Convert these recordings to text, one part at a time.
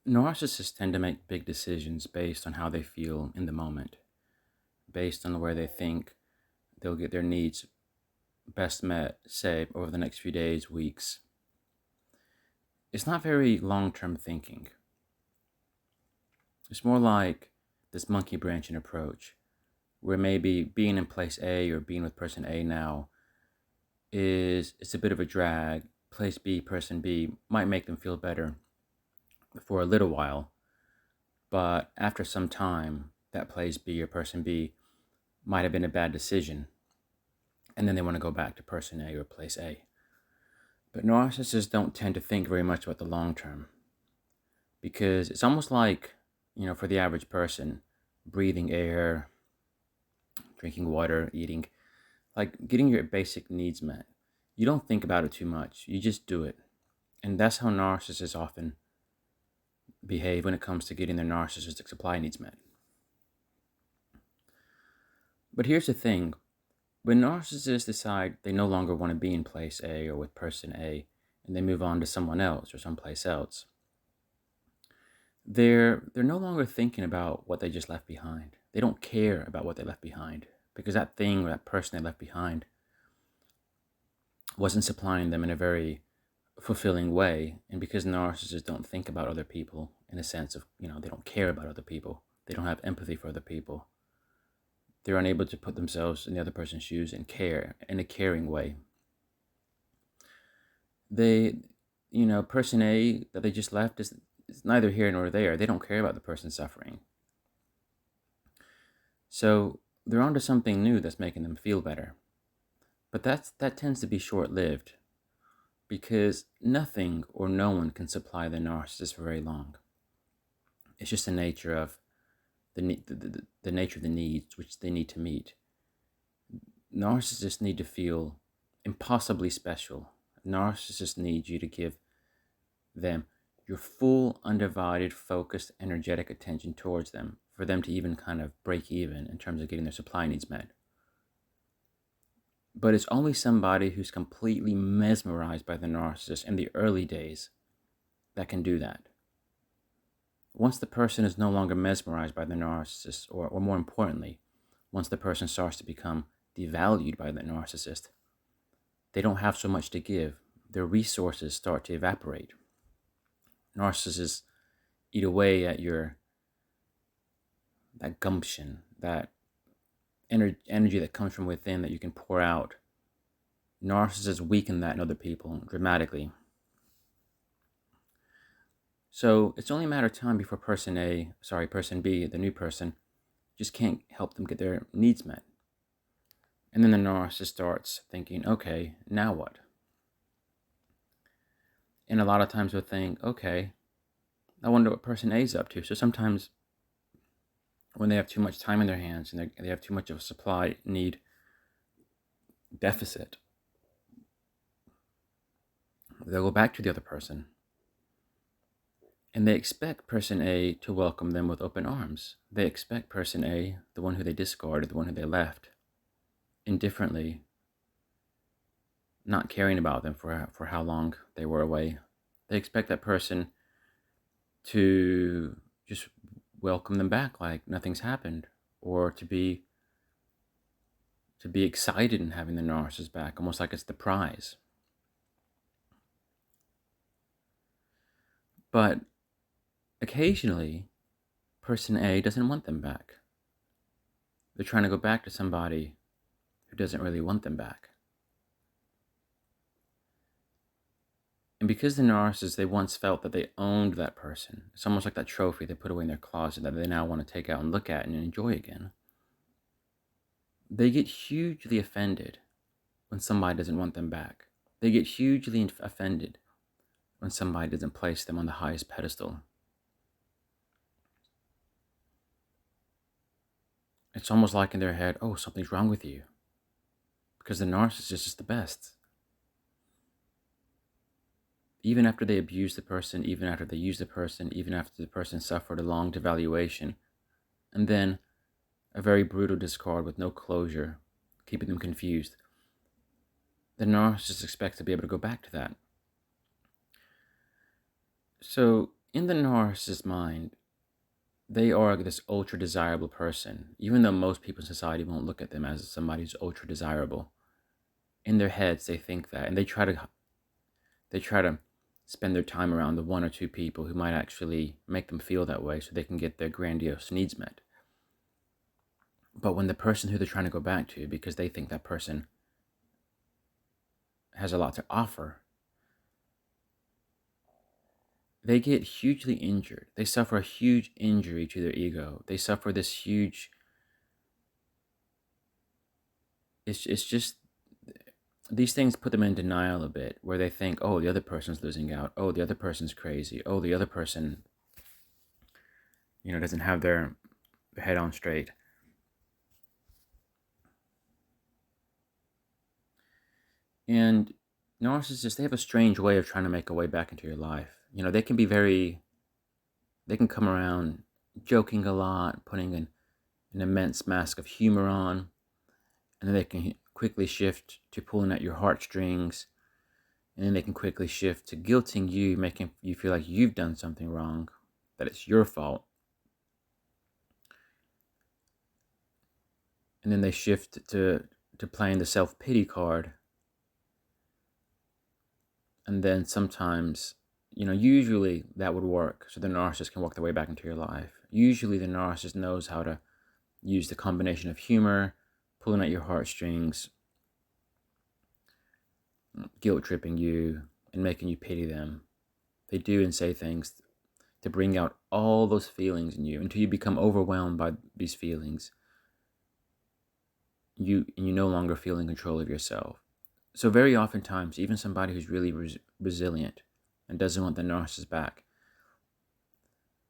Narcissists tend to make big decisions based on how they feel in the moment, based on where they think they'll get their needs best met, say, over the next few days, weeks. It's not very long term thinking. It's more like this monkey branching approach, where maybe being in place A or being with person A now is it's a bit of a drag. Place B, person B might make them feel better for a little while, but after some time, that place B or person B might have been a bad decision, and then they want to go back to person A or place A. But narcissists don't tend to think very much about the long term because it's almost like, for the average person, breathing air, drinking water, eating, like getting your basic needs met. You don't think about it too much, you just do it. And that's how narcissists often behave when it comes to getting their narcissistic supply needs met. But here's the thing, when narcissists decide they no longer want to be in place A or with person A, and they move on to someone else or someplace else, they're no longer thinking about what they just left behind. They don't care about what they left behind because that thing or that person they left behind wasn't supplying them in a very fulfilling way. And because narcissists don't think about other people in a sense of, they don't care about other people, they don't have empathy for other people, they're unable to put themselves in the other person's shoes and care in a caring way. They, person A that they just left is neither here nor there. They don't care about the person suffering. So they're onto something new that's making them feel better. But that tends to be short-lived because nothing or no one can supply the narcissist for very long. It's just the nature of the nature of the needs which they need to meet. Narcissists need to feel impossibly special. Narcissists need you to give them your full, undivided, focused, energetic attention towards them for them to even kind of break even in terms of getting their supply needs met. But it's only somebody who's completely mesmerized by the narcissist in the early days that can do that. Once the person is no longer mesmerized by the narcissist, or more importantly, once the person starts to become devalued by the narcissist, they don't have so much to give. Their resources start to evaporate. Narcissists eat away at that gumption, that energy that comes from within that you can pour out. Narcissists weaken that in other people dramatically. So it's only a matter of time before person B, the new person, just can't help them get their needs met. And then the narcissist starts thinking, okay, now what? And a lot of times they'll think, okay, I wonder what person A is up to. So sometimes when they have too much time in their hands and they have too much of a supply need deficit, they'll go back to the other person. And they expect person A to welcome them with open arms. They expect person A, the one who they discarded, the one who they left, indifferently, not caring about them for how long they were away. They expect that person to just welcome them back like nothing's happened, or to be excited in having the narcissist back, almost like it's the prize. But occasionally, person A doesn't want them back. They're trying to go back to somebody who doesn't really want them back. And because the narcissists, they once felt that they owned that person. It's almost like that trophy they put away in their closet that they now want to take out and look at and enjoy again. They get hugely offended when somebody doesn't want them back. They get hugely offended when somebody doesn't place them on the highest pedestal. It's almost like in their head, oh, something's wrong with you. Because the narcissist is the best. Even after they abuse the person, even after they use the person, even after the person suffered a long devaluation, and then a very brutal discard with no closure, keeping them confused, the narcissist expects to be able to go back to that. So In the narcissist mind, they are this ultra desirable person, even though most people in society won't look at them as somebody who's ultra desirable. In their heads, they think that, and they try to spend their time around the one or two people who might actually make them feel that way so they can get their grandiose needs met. But when the person who they're trying to go back to, because they think that person has a lot to offer, they get hugely injured. They suffer a huge injury to their ego. They suffer this huge, it's just, these things put them in denial a bit, where they think, oh, the other person's losing out. Oh, the other person's crazy. Oh, the other person, doesn't have their head on straight. And narcissists, they have a strange way of trying to make a way back into your life. They can come around joking a lot, putting an immense mask of humor on, and then they can quickly shift to pulling at your heartstrings, and then they can quickly shift to guilting you, making you feel like you've done something wrong, that it's your fault. And then they shift to playing the self-pity card. And then sometimes, usually that would work, so the narcissist can work their way back into your life. Usually the narcissist knows how to use the combination of humor, pulling at your heartstrings, guilt-tripping you, and making you pity them. They do and say things to bring out all those feelings in you until you become overwhelmed by these feelings. You no longer feel in control of yourself. So very oftentimes, even somebody who's really resilient and doesn't want the narcissist back,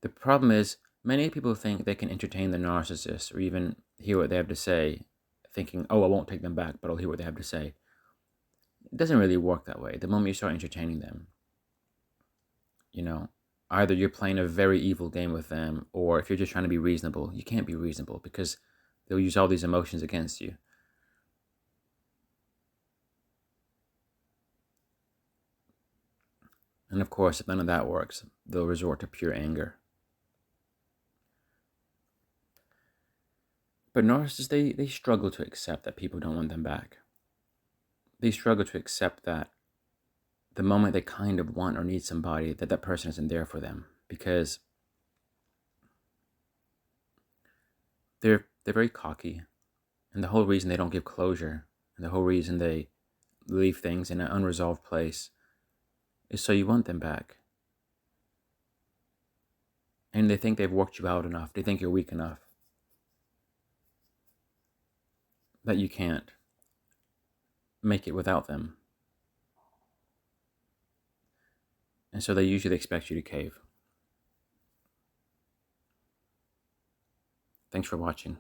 the problem is many people think they can entertain the narcissist or even hear what they have to say, thinking, oh, I won't take them back, but I'll hear what they have to say. It doesn't really work that way. The moment you start entertaining them, either you're playing a very evil game with them, or if you're just trying to be reasonable, you can't be reasonable because they'll use all these emotions against you. And of course, if none of that works, they'll resort to pure anger. But narcissists, they struggle to accept that people don't want them back. They struggle to accept that the moment they kind of want or need somebody, that person isn't there for them, because they're very cocky, and the whole reason they don't give closure, and the whole reason they leave things in an unresolved place, is so you want them back. And they think they've worked you out enough. They think you're weak enough that you can't make it without them. And so they usually expect you to cave. Thanks for watching.